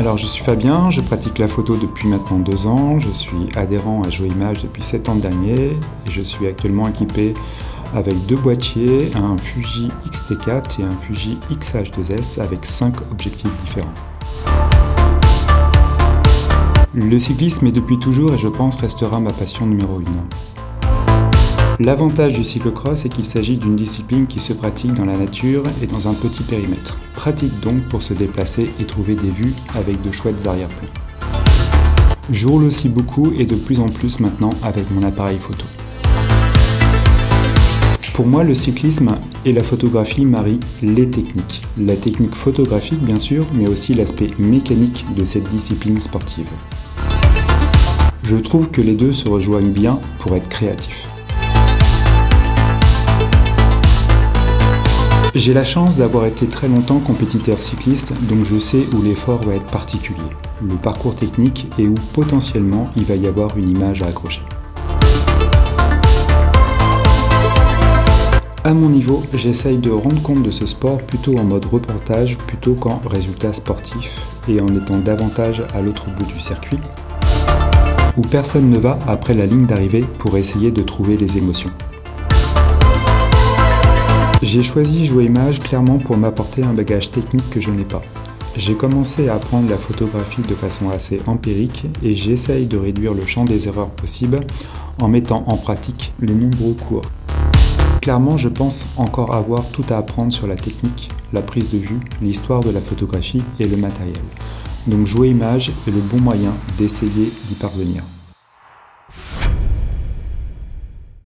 Alors je suis Fabien, je pratique la photo depuis maintenant 2 ans, je suis adhérent à Joueimage depuis 7 ans dernier et je suis actuellement équipé avec 2 boîtiers, un Fuji X-T4 et un Fuji X-H2S avec 5 objectifs différents. Le cyclisme est depuis toujours et je pense restera ma passion numéro 1. L'avantage du cyclocross est qu'il s'agit d'une discipline qui se pratique dans la nature et dans un petit périmètre. Pratique donc pour se déplacer et trouver des vues avec de chouettes arrière-plans. Je roule aussi beaucoup et de plus en plus maintenant avec mon appareil photo. Pour moi, le cyclisme et la photographie marient les techniques. La technique photographique bien sûr, mais aussi l'aspect mécanique de cette discipline sportive. Je trouve que les deux se rejoignent bien pour être créatifs. J'ai la chance d'avoir été très longtemps compétiteur cycliste, donc je sais où l'effort va être particulier, le parcours technique et où potentiellement il va y avoir une image à accrocher. À mon niveau, j'essaye de rendre compte de ce sport plutôt en mode reportage plutôt qu'en résultat sportif et en étant davantage à l'autre bout du circuit, où personne ne va après la ligne d'arrivée pour essayer de trouver les émotions. J'ai choisi Joueimage clairement pour m'apporter un bagage technique que je n'ai pas. J'ai commencé à apprendre la photographie de façon assez empirique et j'essaye de réduire le champ des erreurs possibles en mettant en pratique les nombreux cours. Clairement, je pense encore avoir tout à apprendre sur la technique, la prise de vue, l'histoire de la photographie et le matériel. Donc Joueimage est le bon moyen d'essayer d'y parvenir.